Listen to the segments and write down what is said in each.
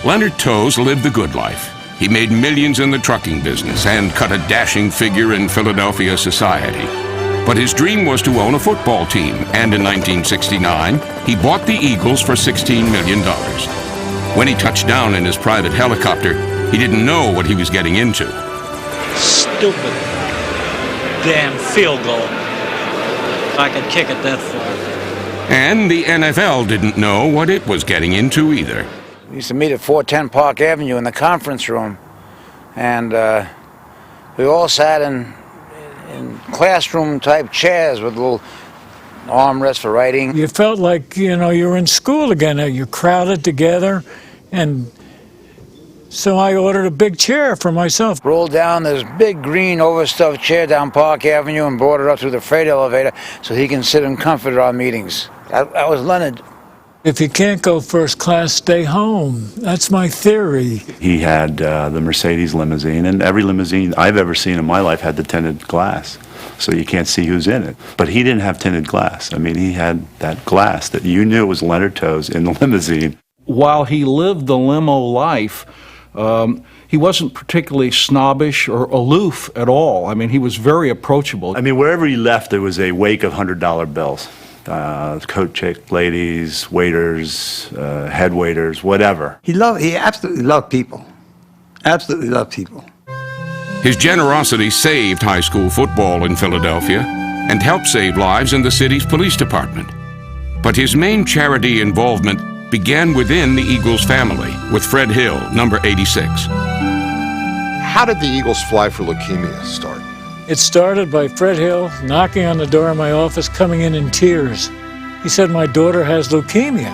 Leonard Toews lived the good life. He made millions in the trucking business and cut a dashing figure in Philadelphia society. But his dream was to own a football team, and in 1969, he bought the Eagles for $16 million. When he touched down in his private helicopter, he didn't know what he was getting into. Stupid damn field goal. I could kick it that far. And the NFL didn't know what it was getting into either. We used to meet at 410 Park Avenue in the conference room, and we all sat in classroom-type chairs with little armrests for writing. You felt like, you were in school again. You're crowded together, and so I ordered a big chair for myself. Rolled down this big green overstuffed chair down Park Avenue and brought it up through the freight elevator so he can sit in comfort at our meetings. That was Leonard. If you can't go first class, stay home. That's my theory. He had the Mercedes limousine, and every limousine I've ever seen in my life had the tinted glass, so you can't see who's in it. But he didn't have tinted glass. I mean, he had that glass that you knew was Leonard Toews in the limousine. While he lived the limo life, he wasn't particularly snobbish or aloof at all. I mean, he was very approachable. I mean, wherever he left, there was a wake of $100 bills. Coat check ladies, waiters, head waiters, whatever. He absolutely loved people. Absolutely loved people. His generosity saved high school football in Philadelphia and helped save lives in the city's police department. But his main charity involvement began within the Eagles family with Fred Hill, number 86. How did the Eagles Fly for Leukemia start? It started by Fred Hill knocking on the door of my office, coming in tears. He said, "My daughter has leukemia."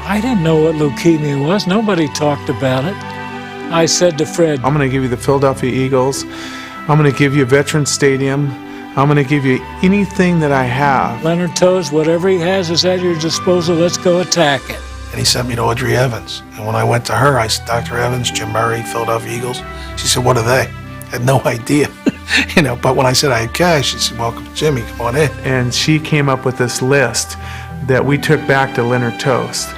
I didn't know what leukemia was. Nobody talked about it. I said to Fred, "I'm going to give you the Philadelphia Eagles. I'm going to give you Veterans Stadium. I'm going to give you anything that I have. Leonard Toews, whatever he has is at your disposal. Let's go attack it." And he sent me to Audrey Evans. And when I went to her, I said, "Dr. Evans, Jim Murray, Philadelphia Eagles." She said, "What are they?" I had no idea, but when I said I had cash, she said, "Welcome, Jimmy, come on in." And she came up with this list that we took back to Leonard Toews.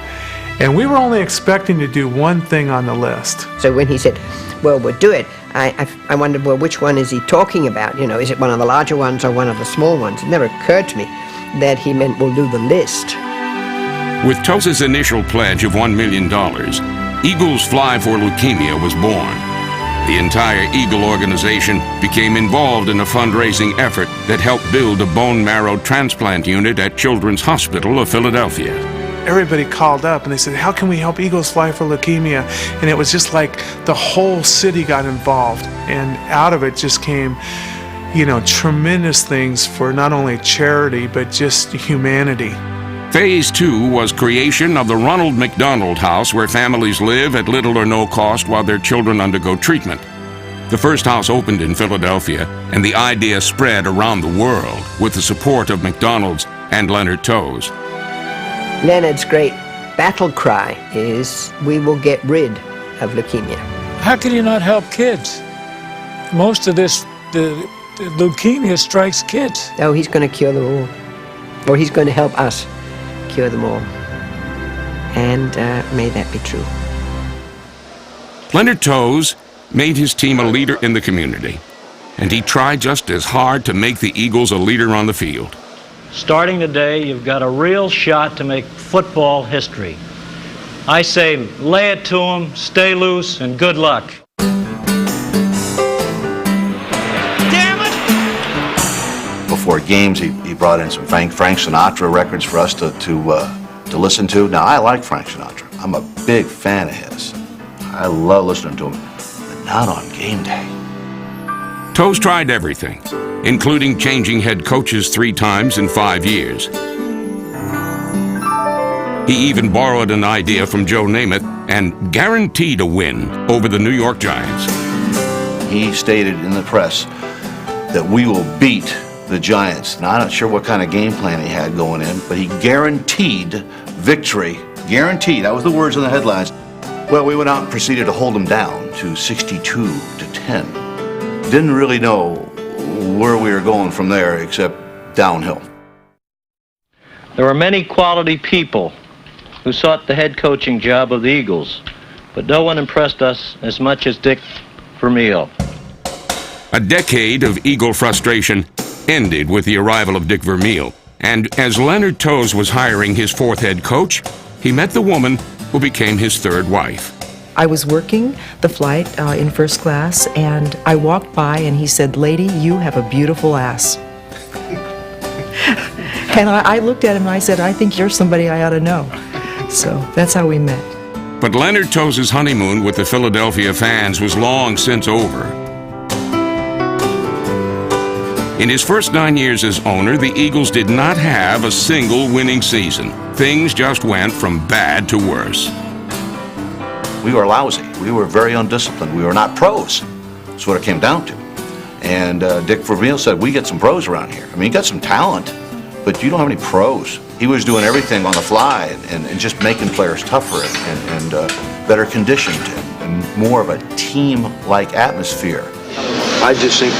And we were only expecting to do one thing on the list. So when he said, "Well, we'll do it," I wondered, well, which one is he talking about? Is it one of the larger ones or one of the small ones? It never occurred to me that he meant we'll do the list. With Toews' initial pledge of $1 million, Eagles Fly for Leukemia was born. The entire Eagle organization became involved in a fundraising effort that helped build a bone marrow transplant unit at Children's Hospital of Philadelphia. Everybody called up and they said, "How can we help Eagles Fly for Leukemia?" And it was just like the whole city got involved. And out of it just came, tremendous things for not only charity, but just humanity. Phase 2 was creation of the Ronald McDonald House, where families live at little or no cost while their children undergo treatment. The first house opened in Philadelphia, and the idea spread around the world with the support of McDonald's and Leonard Toews. Leonard's great battle cry is, "We will get rid of leukemia." How can you not help kids? Most of the leukemia strikes kids. Oh, he's going to cure them all. Or he's going to help us cure them all. And may that be true. Leonard Toews made his team a leader in the community, and he tried just as hard to make the Eagles a leader on the field. Starting today, you've got a real shot to make football history. I say, lay it to them, stay loose, and good luck. Damn it! Before games, he brought in some Frank Sinatra records for us to listen to. Now, I like Frank Sinatra. I'm a big fan of his. I love listening to him, but not on game day. Toews tried everything, including changing head coaches 3 times in 5 years. He even borrowed an idea from Joe Namath and guaranteed a win over the New York Giants. He stated in the press that we will beat the Giants. Now, I'm not sure what kind of game plan he had going in, but he guaranteed victory. Guaranteed. That was the words in the headlines. Well, we went out and proceeded to hold them down to 62-10. Didn't really know where we were going from there except downhill. There were many quality people who sought the head coaching job of the Eagles, but no one impressed us as much as Dick Vermeil. A decade of Eagle frustration ended with the arrival of Dick Vermeil, and as Leonard Toews was hiring his fourth head coach, he met the woman who became his third wife. I was working the flight in first class, and I walked by and he said, "Lady, you have a beautiful ass." And I looked at him and I said, "I think you're somebody I ought to know." So that's how we met. But Leonard Toews' honeymoon with the Philadelphia fans was long since over. In his first 9 years as owner, the Eagles did not have a single winning season. Things just went from bad to worse. We were lousy. We were very undisciplined. We were not pros. That's what it came down to. And Dick Vermeil said, we get some pros around here. I mean, you got some talent, but you don't have any pros. He was doing everything on the fly and just making players tougher and better conditioned and more of a team-like atmosphere. I just think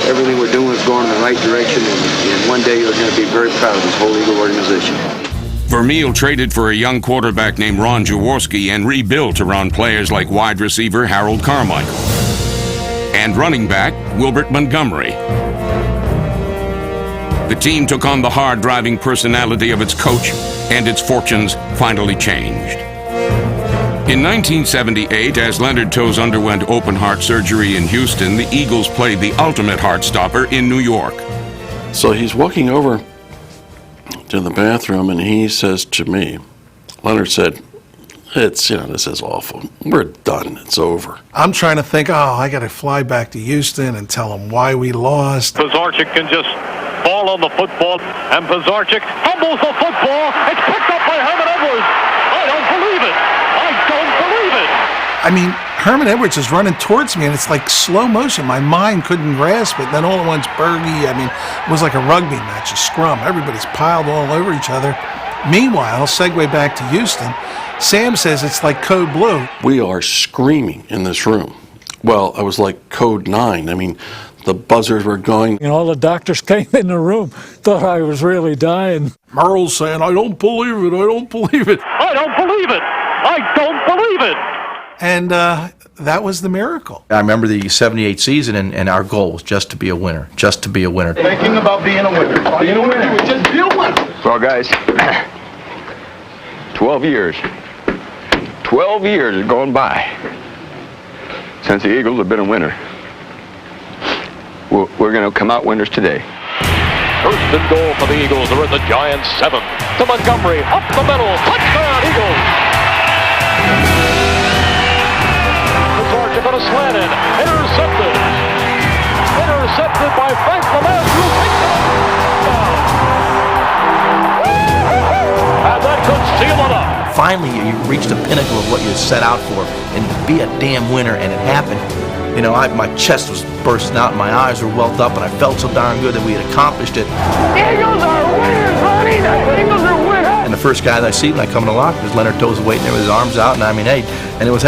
everything we're doing is going in the right direction, and one day you're going to be very proud of this whole Eagle organization. Vermeil traded for a young quarterback named Ron Jaworski and rebuilt around players like wide receiver Harold Carmichael and running back Wilbert Montgomery. The team took on the hard-driving personality of its coach, and its fortunes finally changed. In 1978, as Leonard Toews underwent open-heart surgery in Houston, the Eagles played the ultimate heart-stopper in New York. So he's walking over to the bathroom, and he says to me, Leonard said, this is awful. We're done. It's over. I'm trying to think, I got to fly back to Houston and tell them why we lost. Pizarczyk can just fall on the football, and Pizarczyk fumbles the football. It's picked up by Herman Edwards. I don't believe it. I don't believe it. I mean, Herman Edwards is running towards me, and it's like slow motion. My mind couldn't grasp it. Then all at once, Bergie, it was like a rugby match, a scrum. Everybody's piled all over each other. Meanwhile, segue back to Houston, Sam says it's like code blue. We are screaming in this room. Well, I was like code 9. The buzzers were going. And all the doctors came in the room, thought I was really dying. Merle's saying, I don't believe it, I don't believe it. I don't believe it. I don't believe it. And that was the miracle. I remember the 78 season, and our goal was just to be a winner, just to be a winner. Thinking about being a winner. Being a winner. Just be a winner. Well, guys, 12 years. 12 years have gone by since the Eagles have been a winner. We're going to come out winners today. First and goal for the Eagles. They're at the Giants' 7. To Montgomery, up the middle. Touchdown, Eagles. Pizarczyk on a slant in. Intercepted. Intercepted by Frank Lemaitre, who takes it down. And that could seal it up. Finally, you reached the pinnacle of what you set out for, and be a damn winner, and it happened. My chest was bursting out, and my eyes were welled up, and I felt so darn good that we had accomplished it. Eagles are winners, honey! The Eagles are winners! And the first guy that I see when I come in the locker is Leonard Toews waiting there with his arms out, and it was,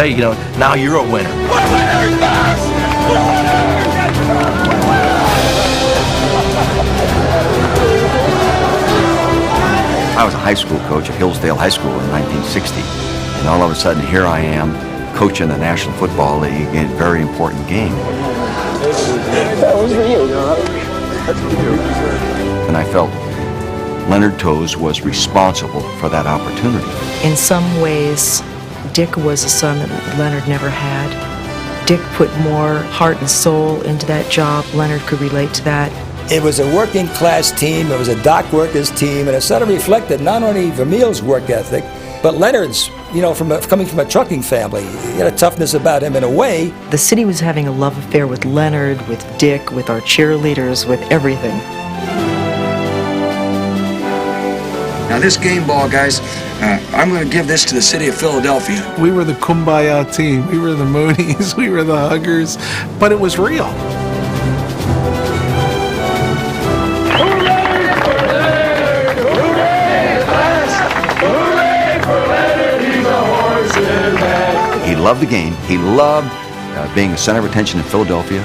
now you're a winner. We're winners, boss! We're winners! I was a high school coach at Hillsdale High School in 1960, and all of a sudden here I am coaching the National Football League in a very important game. That was real, And I felt Leonard Toews was responsible for that opportunity. In some ways, Dick was a son that Leonard never had. Dick put more heart and soul into that job. Leonard could relate to that. It was a working class team, it was a dock workers team, and it sort of reflected not only Vermeil's work ethic, but Leonard's, coming from a trucking family. He had a toughness about him in a way. The city was having a love affair with Leonard, with Dick, with our cheerleaders, with everything. Now this game ball, guys, I'm going to give this to the city of Philadelphia. We were the kumbaya team. We were the Moonies. We were the huggers. But it was real. He loved the game. He loved being a center of attention in Philadelphia,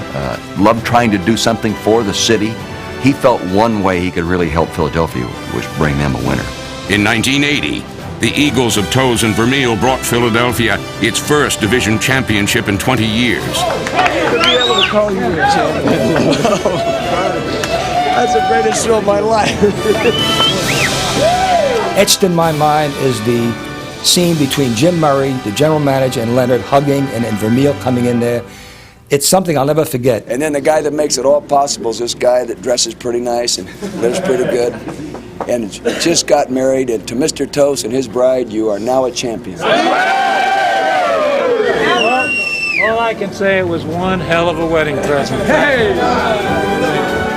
loved trying to do something for the city. He felt one way he could really help Philadelphia was bring them a winner. In 1980, The Eagles of Toes and Vermeil brought Philadelphia its first division championship in 20 years. To be able to call you a champion. That's the greatest show of my life. Etched in my mind is the scene between Jim Murray, the general manager, and Leonard hugging, and then Vermeil coming in there. It's something I'll never forget. And then the guy that makes it all possible is this guy that dresses pretty nice and lives pretty good and just got married. And to Mr. Toast and his bride, you are now a champion. All I can say, it was one hell of a wedding present.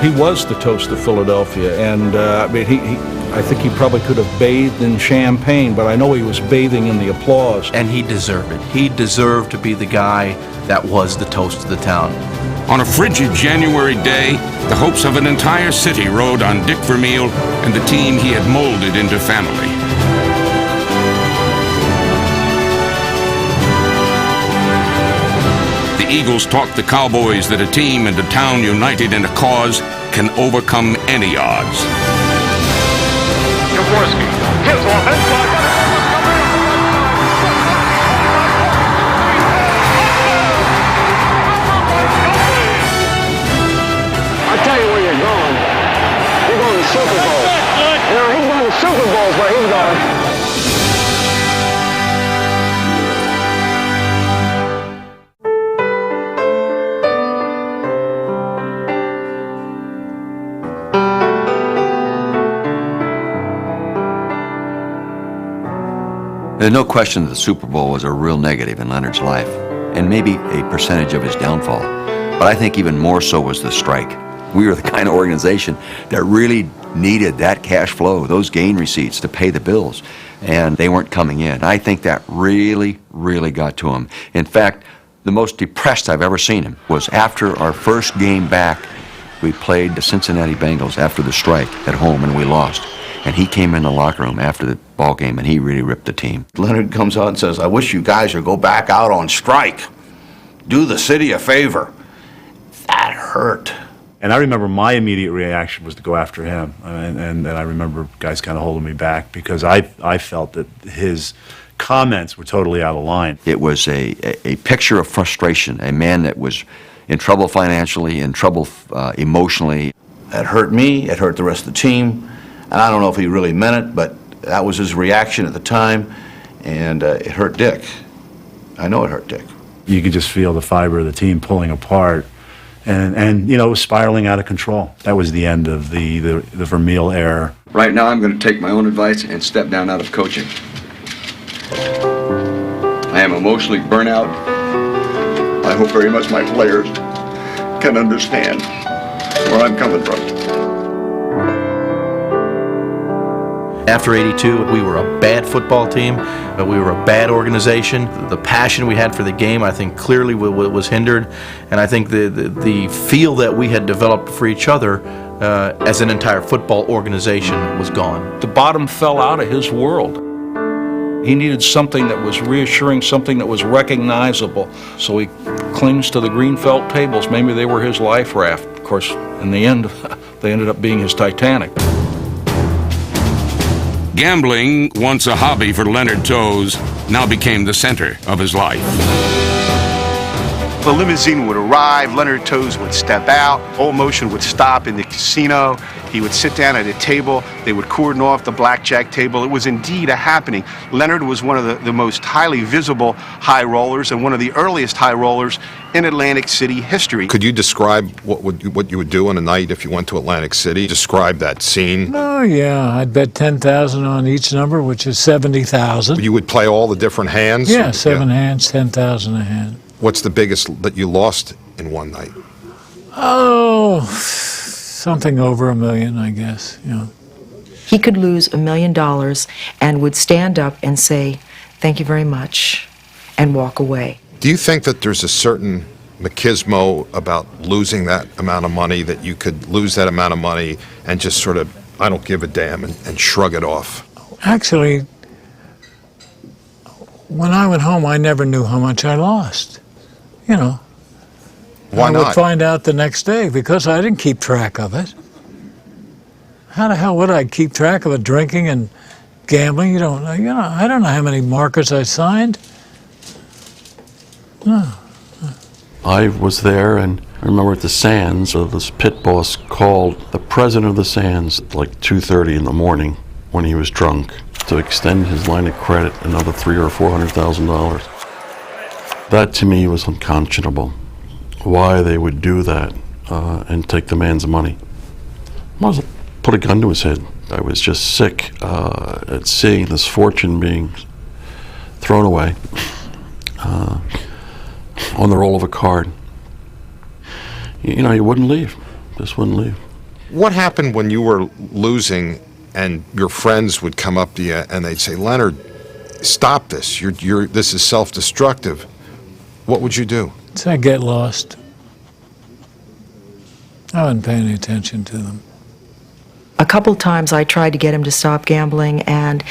He was the toast of Philadelphia, and I mean, I think he probably could have bathed in champagne, but I know he was bathing in the applause. And he deserved it. He deserved to be the guy that was the toast of the town. On a frigid January day, the hopes of an entire city rode on Dick Vermeil and the team he had molded into family. The Eagles taught the Cowboys that a team and a town united in a cause can overcome any odds. Jaworski, his offense. I'll tell you where you're going. You're going to Super Bowl. You know, he's going to Super Bowls where he's going. There's no question that the Super Bowl was a real negative in Leonard's life, and maybe a percentage of his downfall. But I think even more so was the strike. We were the kind of organization that really needed that cash flow, those gain receipts to pay the bills, and they weren't coming in. I think that really, really got to him. In fact, the most depressed I've ever seen him was after our first game back. We played the Cincinnati Bengals after the strike at home, and we lost. And he came in the locker room after the ball game, and he really ripped the team. Leonard comes out and says, I wish you guys would go back out on strike. Do the city a favor. That hurt. And I remember my immediate reaction was to go after him. And I remember guys kind of holding me back because I felt that his comments were totally out of line. It was a picture of frustration, a man that was in trouble financially, in trouble emotionally. That hurt me, it hurt the rest of the team. And I don't know if he really meant it, but that was his reaction at the time, and it hurt Dick. I know it hurt Dick. You could just feel the fiber of the team pulling apart, and you know, it was spiraling out of control. That was the end of the Vermeil era. Right now, I'm going to take my own advice and step down out of coaching. I am emotionally burnt out. I hope very much my players can understand where I'm coming from. After '82, we were a bad football team. We were a bad organization. The passion we had for the game, I think, clearly was hindered. And I think the feel that we had developed for each other as an entire football organization was gone. The bottom fell out of his world. He needed something that was reassuring, something that was recognizable. So he clings to the green felt tables. Maybe they were his life raft. Of course, in the end, they ended up being his Titanic. Gambling, once a hobby for Leonard Toes, now became the center of his life. The limousine would arrive, Leonard Toes would step out, all motion would stop in the casino, he would sit down at a table, they would cordon off the blackjack table. It was indeed a happening. Leonard was one of the most highly visible high rollers and one of the earliest high rollers in Atlantic City history. Could you describe what you would do on a night if you went to Atlantic City? Describe that scene. Oh, yeah. I'd bet $10,000 on each number, which is $70,000. You would play all the different hands? Yeah, seven hands, $10,000 a hand. What's the biggest that you lost in one night? Oh, something over $1 million, I guess. You know. He could lose $1 million and would stand up and say, "Thank you very much," and walk away. Do you think that there's a certain machismo about losing that amount of money, that you could lose that amount of money and just sort of, I don't give a damn, and shrug it off? Actually, when I went home, I never knew how much I lost. You know. Why not? I would find out the next day because I didn't keep track of it. How the hell would I keep track of it? Drinking and gambling. You don't know. I don't know how many markers I signed. No. I was there, and I remember at the Sands, this pit boss called the president of the Sands at like 2:30 in the morning when he was drunk to extend his line of credit another $300,000 or $400,000. That to me was unconscionable. Why they would do that and take the man's money. I must have put a gun to his head. I was just sick at seeing this fortune being thrown away on the roll of a card. You know, you wouldn't leave. Just wouldn't leave. What happened when you were losing and your friends would come up to you and they'd say, Leonard, stop this. This is self-destructive. What would you do? So I get lost. I wasn't paying any attention to them. A couple times I tried to get him to stop gambling, and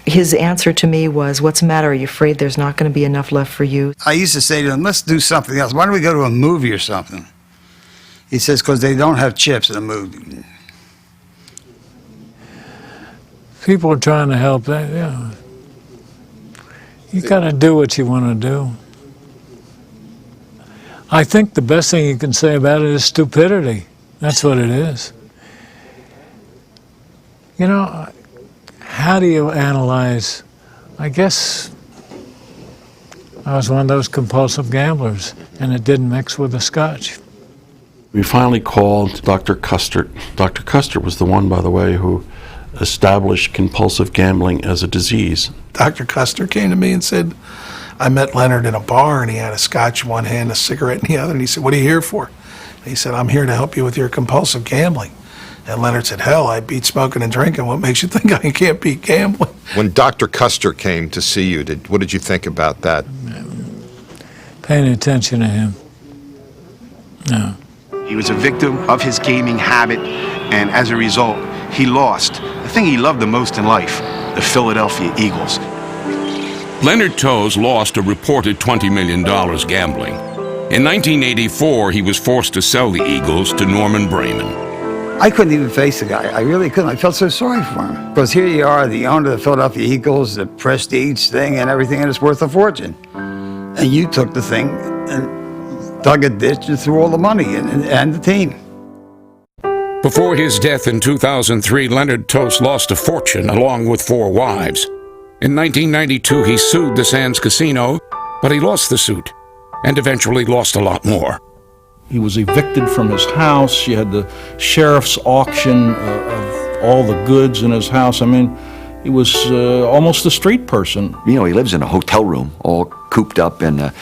his answer to me was, "What's the matter? Are you afraid there's not going to be enough left for you?" I used to say to him, let's do something else. Why don't we go to a movie or something? He says, because they don't have chips in a movie. People are trying to help. You got to do what you want to do. I think the best thing you can say about it is stupidity. That's what it is. You know, how do you analyze? I guess I was one of those compulsive gamblers, and it didn't mix with the scotch. We finally called Dr. Custard. Dr. Custard was the one, by the way, who established compulsive gambling as a disease. Dr. Custer came to me and said, I met Leonard in a bar, and he had a scotch in one hand, a cigarette in the other, and he said, what are you here for? And he said, I'm here to help you with your compulsive gambling. And Leonard said, hell, I beat smoking and drinking. What makes you think I can't beat gambling? When Dr. Custer came to see you, what did you think about that? Paying attention to him. No. He was a victim of his gaming habit, and as a result, he lost the thing he loved the most in life, the Philadelphia Eagles. Leonard Toews lost a reported $20 million gambling. In 1984, he was forced to sell the Eagles to Norman Bremen. I couldn't even face the guy. I really couldn't. I felt so sorry for him. Because here you are, the owner of the Philadelphia Eagles, the prestige thing and everything, and it's worth a fortune. And you took the thing and dug a ditch and threw all the money in, and the team. Before his death in 2003, Leonard Toews lost a fortune along with 4 wives. In 1992, he sued the Sands Casino, but he lost the suit and eventually lost a lot more. He was evicted from his house. You had the sheriff's auction of all the goods in his house. I mean, he was almost a street person. You know, he lives in a hotel room, all cooped up and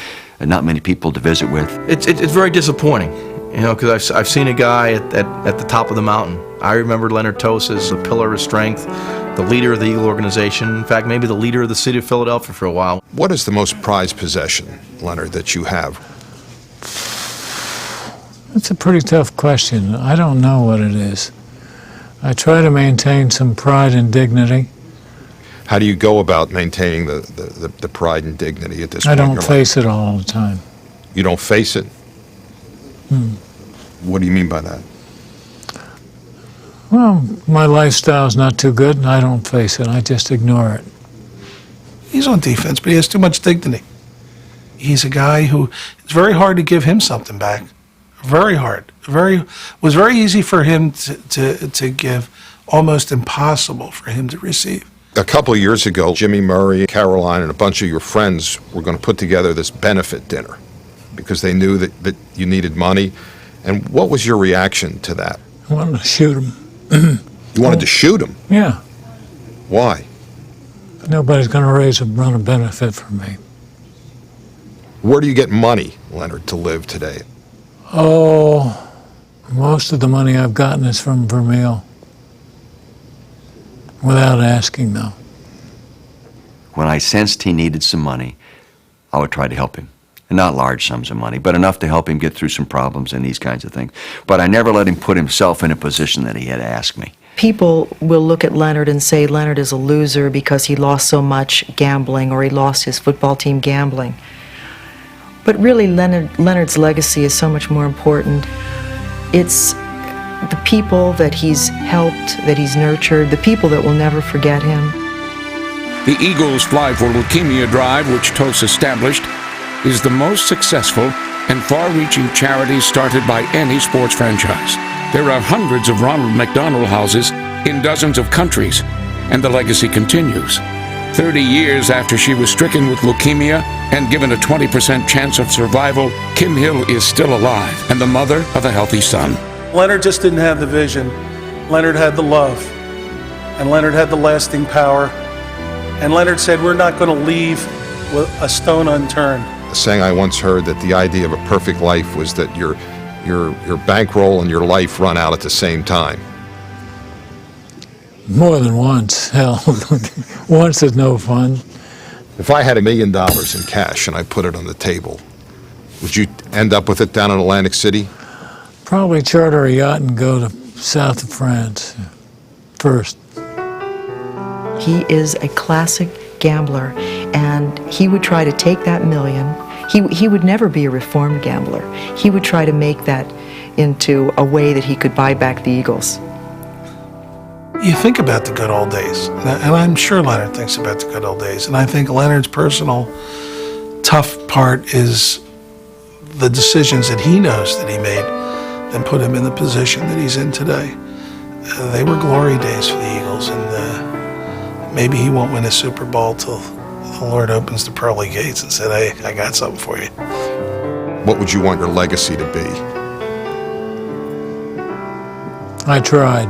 not many people to visit with. It's very disappointing, you know, because I've seen a guy at the top of the mountain. I remember Leonard Toews as the pillar of strength, the leader of the Eagle organization, in fact, maybe the leader of the city of Philadelphia for a while. What is the most prized possession, Leonard, that you have? That's a pretty tough question. I don't know what it is. I try to maintain some pride and dignity. How do you go about maintaining the pride and dignity at this point? I don't face it all the time. You don't face it? What do you mean by that? Well, my lifestyle's not too good, and I don't face it. I just ignore it. He's on defense, but he has too much dignity. He's a guy who, it's very hard to give him something back. Very hard. Was very easy for him to give, almost impossible for him to receive. A couple of years ago, Jimmy Murray, Caroline, and a bunch of your friends were going to put together this benefit dinner because they knew that you needed money. And what was your reaction to that? I wanted to shoot him. You wanted to shoot him? Yeah. Why? Nobody's going to run a benefit for me. Where do you get money, Leonard, to live today? Oh, most of the money I've gotten is from Vermeil. Without asking, though. When I sensed he needed some money, I would try to help him. And not large sums of money, but enough to help him get through some problems and these kinds of things. But I never let him put himself in a position that he had to ask me. People will look at Leonard and say Leonard is a loser because he lost so much gambling, or he lost his football team gambling. But really, Leonard's legacy is so much more important. It's the people that he's helped, that he's nurtured, the people that will never forget him. The Eagles Fly for Leukemia Drive, which Toth established, is the most successful and far-reaching charity started by any sports franchise. There are hundreds of Ronald McDonald houses in dozens of countries, and the legacy continues. 30 years after she was stricken with leukemia and given a 20% chance of survival, Kim Hill is still alive and the mother of a healthy son. Leonard just didn't have the vision. Leonard had the love. And Leonard had the lasting power. And Leonard said, we're not going to leave with a stone unturned. A saying I once heard that the idea of a perfect life was that your bankroll and your life run out at the same time. More than once. Hell, once is no fun. If I had $1 million in cash and I put it on the table, would you end up with it down in Atlantic City? Probably charter a yacht and go to south of France first. He is a classic gambler, and he would try to take that million. He would never be a reformed gambler. He would try to make that into a way that he could buy back the Eagles. You think about the good old days, and I'm sure Leonard thinks about the good old days, and I think Leonard's personal tough part is the decisions that he knows that he made that put him in the position that he's in today. They were glory days for the Eagles, and maybe he won't win a Super Bowl till the Lord opens the pearly gates and said, hey, I got something for you. What would you want your legacy to be? I tried.